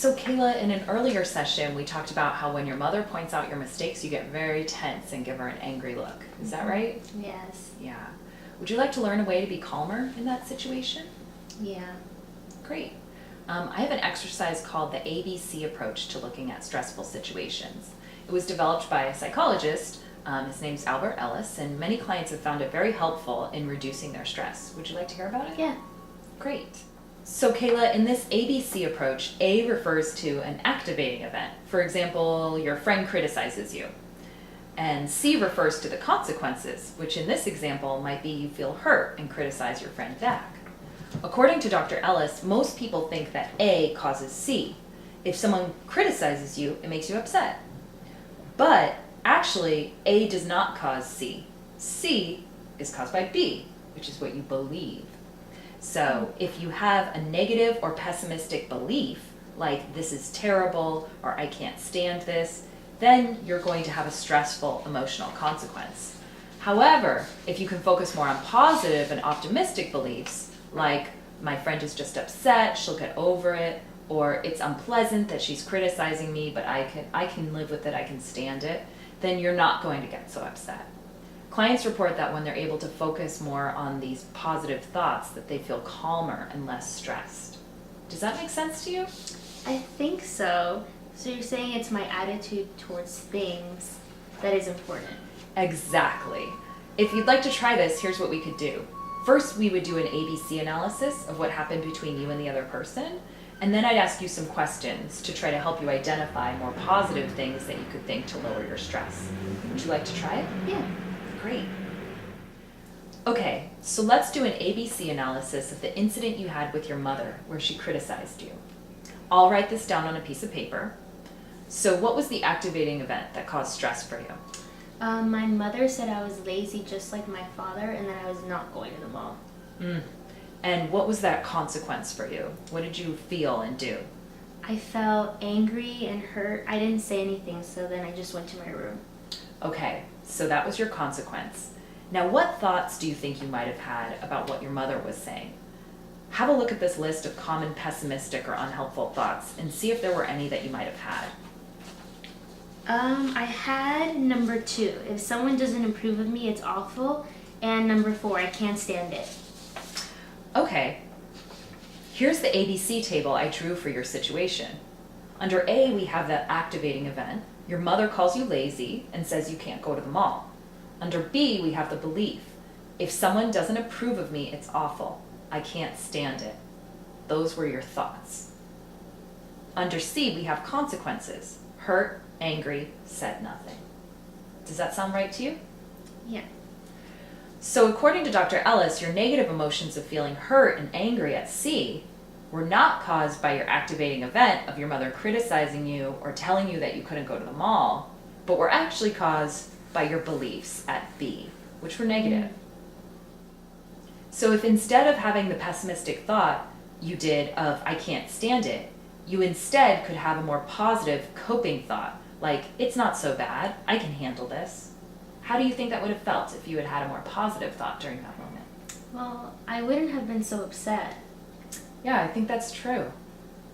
So Kayla, in an earlier session, we talked about how when your mother points out your mistakes, you get very tense and give her an angry look. Is that right? Yes. Yeah. Would you like to learn a way to be calmer in that situation? Yeah. Great. I have an exercise called the ABC approach to looking at stressful situations. It was developed by a psychologist. His name's Albert Ellis, and many clients have found it very helpful in reducing their stress. Would you like to hear about it? Yeah. Great. So Kayla, in this ABC approach, A refers to an activating event. For example, your friend criticizes you. And C refers to the consequences, which in this example might be you feel hurt and criticize your friend back. According to Dr. Ellis, most people think that A causes C. If someone criticizes you, it makes you upset. But actually, A does not cause C. C is caused by B, which is what you believe. So if you have a negative or pessimistic belief, like this is terrible or I can't stand this, then you're going to have a stressful emotional consequence. However, if you can focus more on positive and optimistic beliefs, like my friend is just upset, she'll get over it, or it's unpleasant that she's criticizing me, but I can live with it, I can stand it, then you're not going to get so upset. Clients report that when they're able to focus more on these positive thoughts, that they feel calmer and less stressed. Does that make sense to you? I think so. So you're saying it's my attitude towards things that is important. Exactly. If you'd like to try this, here's what we could do. First, we would do an ABC analysis of what happened between you and the other person, and then I'd ask you some questions to try to help you identify more positive things that you could think to lower your stress. Would you like to try it? Yeah. Great. Okay, so let's do an ABC analysis of the incident you had with your mother where she criticized you. I'll write this down on a piece of paper. So what was the activating event that caused stress for you? My mother said I was lazy just like my father and that I was not going to the mall. And what was that consequence for you? What did you feel and do? I felt angry and hurt. I didn't say anything, so then I just went to my room. Okay, so that was your consequence. Now, what thoughts do you think you might have had about what your mother was saying? Have a look at this list of common pessimistic or unhelpful thoughts and see if there were any that you might have had. I had number 2. If someone doesn't approve of me, it's awful. And number 4, I can't stand it. Okay, here's the ABC table I drew for your situation. Under A, we have that activating event. Your mother calls you lazy and says you can't go to the mall. Under B, we have the belief. If someone doesn't approve of me, it's awful. I can't stand it. Those were your thoughts. Under C, we have consequences. Hurt, angry, said nothing. Does that sound right to you? Yeah. So according to Dr. Ellis, your negative emotions of feeling hurt and angry at C were not caused by your activating event of your mother criticizing you or telling you that you couldn't go to the mall, but were actually caused by your beliefs at B, which were negative. So if instead of having the pessimistic thought you did of I can't stand it, you instead could have a more positive coping thought, like it's not so bad, I can handle this. How do you think that would have felt if you had had a more positive thought during that moment? Well, I wouldn't have been so upset. Yeah, I think that's true.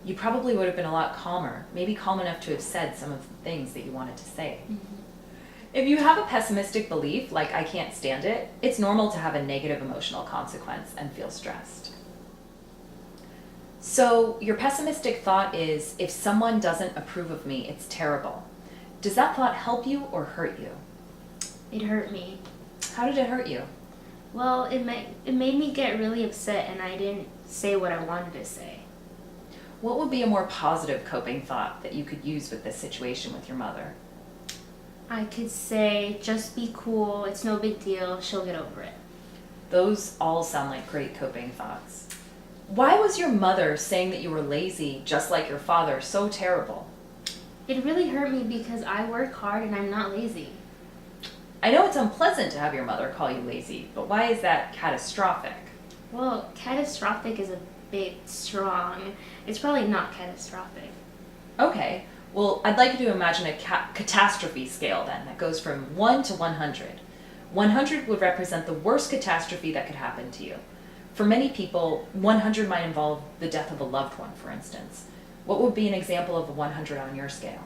You probably would have been a lot calmer, maybe calm enough to have said some of the things that you wanted to say. If you have a pessimistic belief, like I can't stand it, it's normal to have a negative emotional consequence and feel stressed. So your pessimistic thought is, if someone doesn't approve of me, it's terrible. Does that thought help you or hurt you? It hurt me. How did it hurt you? Well, it made me get really upset and I didn't say what I wanted to say. What would be a more positive coping thought that you could use with this situation with your mother? I could say, just be cool, it's no big deal, she'll get over it. Those all sound like great coping thoughts. Why was your mother saying that you were lazy, just like your father, so terrible? It really hurt me because I work hard and I'm not lazy. I know it's unpleasant to have your mother call you lazy, but why is that catastrophic? Well, catastrophic is a bit strong. It's probably not catastrophic. Okay, well, I'd like you to imagine a catastrophe scale then that goes from 1 to 100. 100 would represent the worst catastrophe that could happen to you. For many people, 100 might involve the death of a loved one, for instance. What would be an example of a 100 on your scale?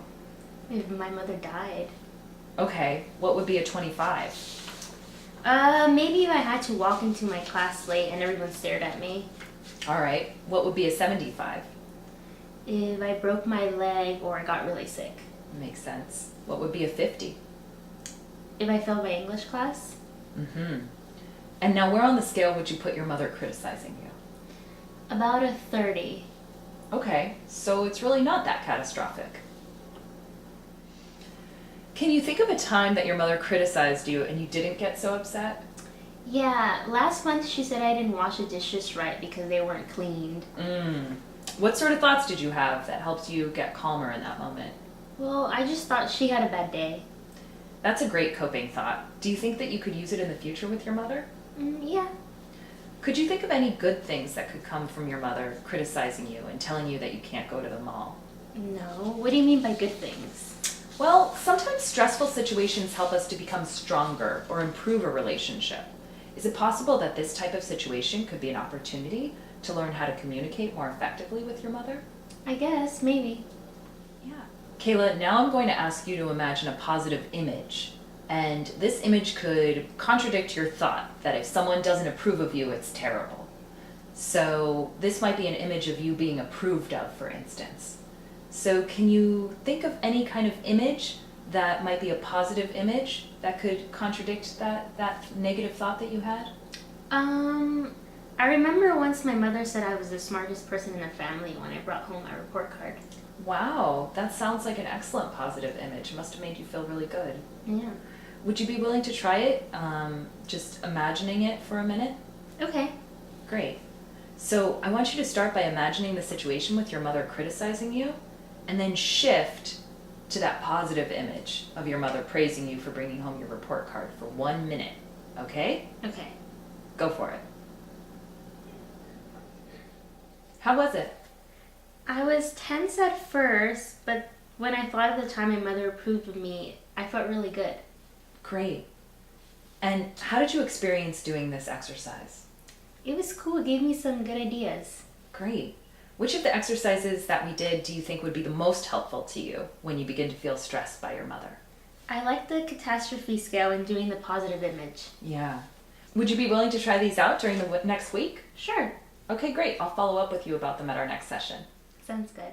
If my mother died. Okay, what would be a 25? Maybe if I had to walk into my class late and everyone stared at me. All right, what would be a 75? If I broke my leg or I got really sick. Makes sense. What would be a 50? If I failed my English class. Mm-hmm. And now where on the scale would you put your mother criticizing you? About a 30. Okay, so it's really not that catastrophic. Can you think of a time that your mother criticized you and you didn't get so upset? Yeah, last month she said I didn't wash the dishes right because they weren't cleaned. What sort of thoughts did you have that helped you get calmer in that moment? Well, I just thought she had a bad day. That's a great coping thought. Do you think that you could use it in the future with your mother? Yeah. Could you think of any good things that could come from your mother criticizing you and telling you that you can't go to the mall? No. What do you mean by good things? Well, sometimes stressful situations help us to become stronger or improve a relationship. Is it possible that this type of situation could be an opportunity to learn how to communicate more effectively with your mother? I guess, maybe. Yeah. Kayla, now I'm going to ask you to imagine a positive image. And this image could contradict your thought that if someone doesn't approve of you, it's terrible. So this might be an image of you being approved of, for instance. So can you think of any kind of image that might be a positive image that could contradict that negative thought that you had? I remember once my mother said I was the smartest person in the family when I brought home my report card. Wow, that sounds like an excellent positive image. It must have made you feel really good. Yeah. Would you be willing to try it? Just imagining it for a minute? Okay. Great. So I want you to start by imagining the situation with your mother criticizing you, and then shift to that positive image of your mother praising you for bringing home your report card for 1 minute. Okay? Okay. Go for it. How was it? I was tense at first, but when I thought of the time my mother approved of me, I felt really good. Great. And how did you experience doing this exercise? It was cool. It gave me some good ideas. Great. Which of the exercises that we did do you think would be the most helpful to you when you begin to feel stressed by your mother? I like the catastrophe scale and doing the positive image. Yeah. Would you be willing to try these out during the next week? Sure. Okay, great. I'll follow up with you about them at our next session. Sounds good.